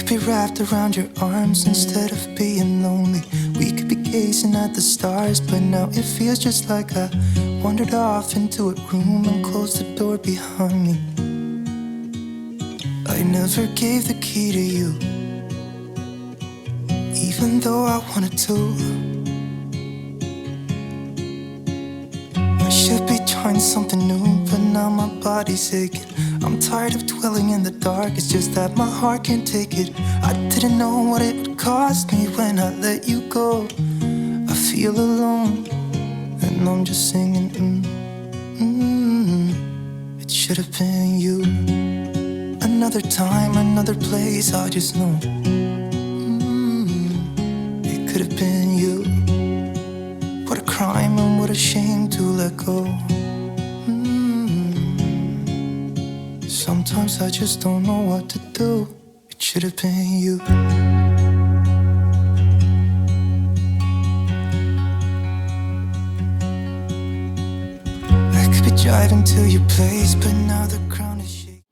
could be wrapped around your arms instead of being lonely. We could be gazing at the stars, but now it feels just like I wandered off into a room and closed the door behind me. I never gave the key to you, even though I wanted to. I should be trying something new, but now my body's aching. I'm tired of dwelling in the dark, it's just that my heart can't take it. I didn't know what it would cost me when I let you go. I feel alone, and I'm just singing, It should have been you. Another time, another place, I just know. It could have been you. What a crime and what a shame to let go. Sometimes I just don't know what to do. It should have been you. I could be driving to your place, but now the ground is shaking.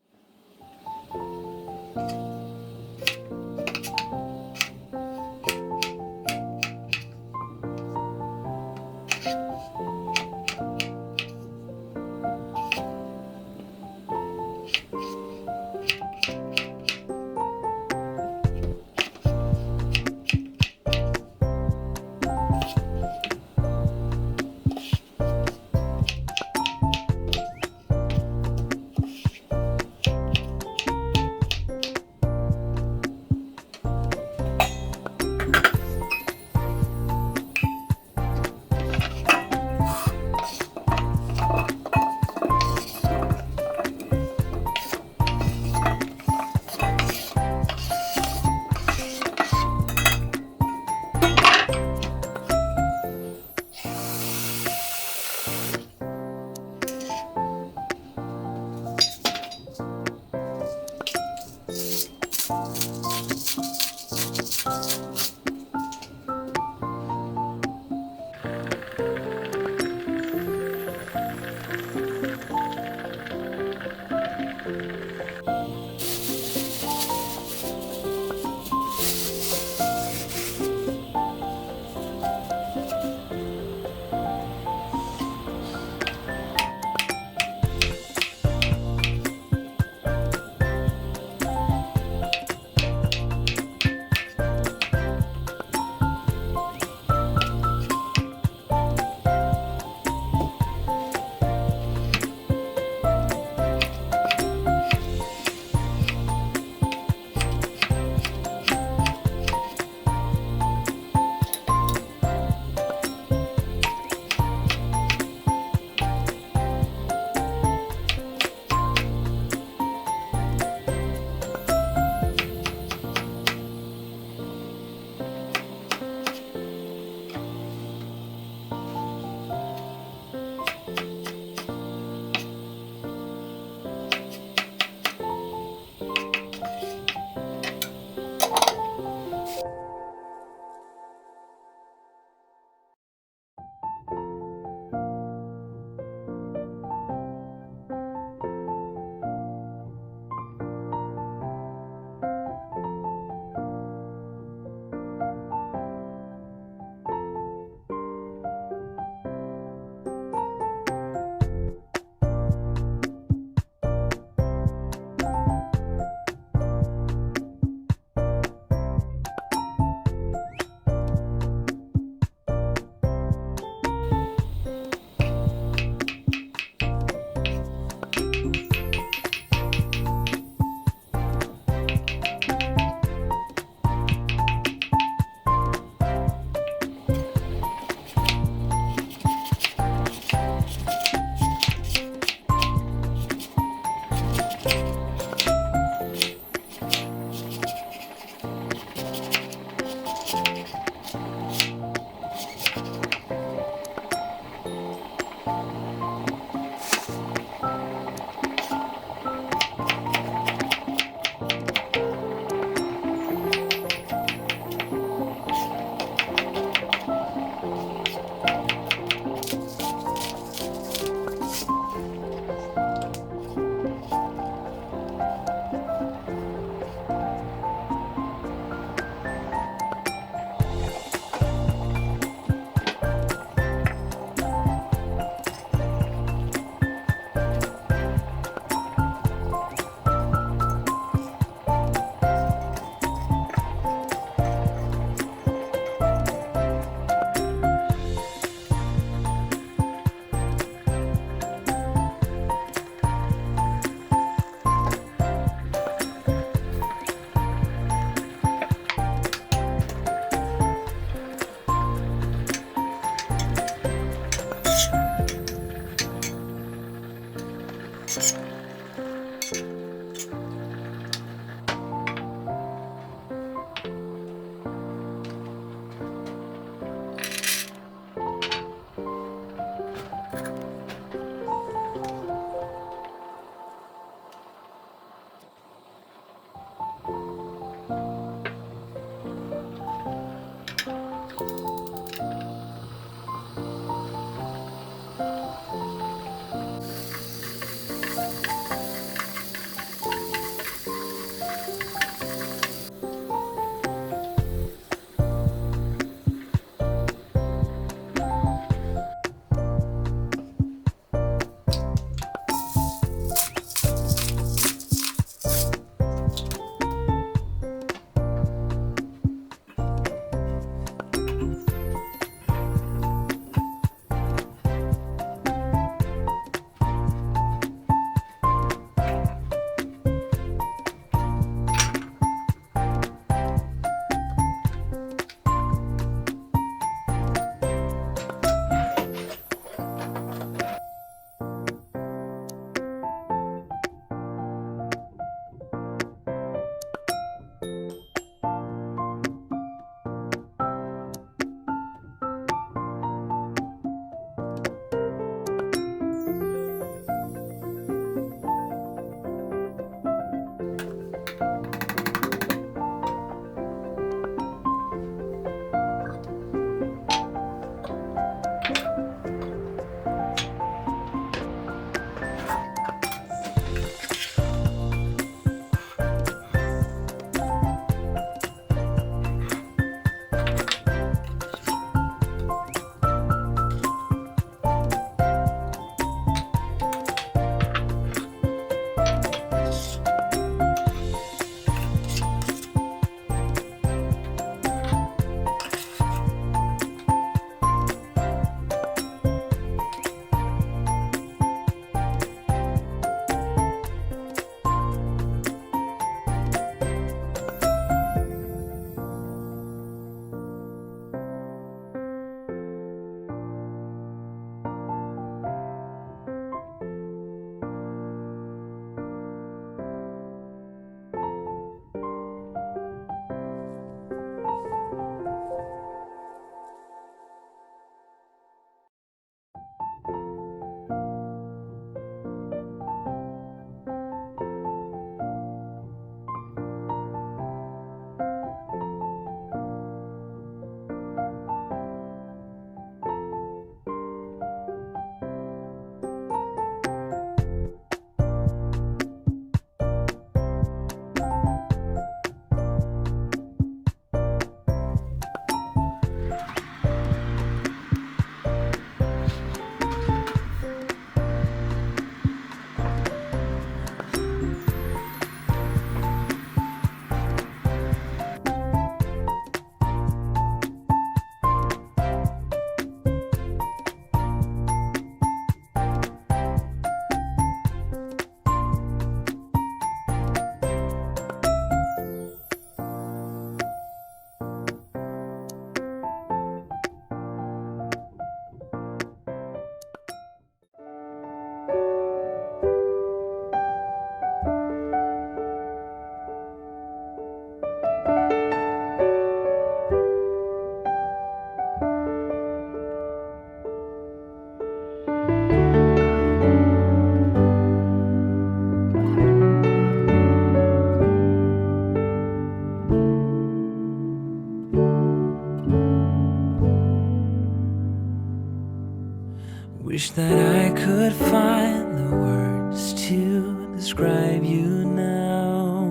Wish that I could find the words to describe you now,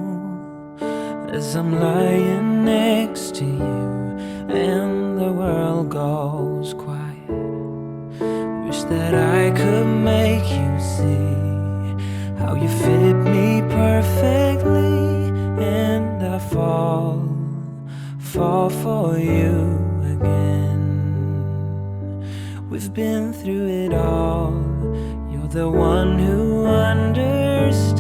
as I'm lying next to you and the world goes quiet. Wish that I could make you see how you fit me perfectly, and I fall for you again. We've been through it all. You're the one who understands.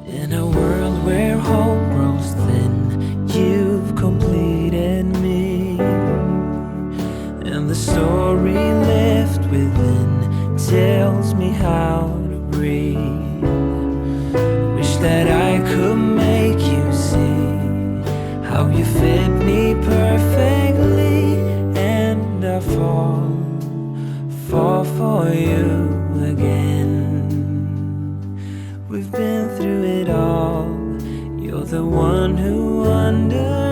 In a world where hope grows thin, you've completed me, and the story left within tells me how to breathe. Wish that I could make you see how you fit me perfectly, and I fall for you again. We've been through it all. You're the one who understands.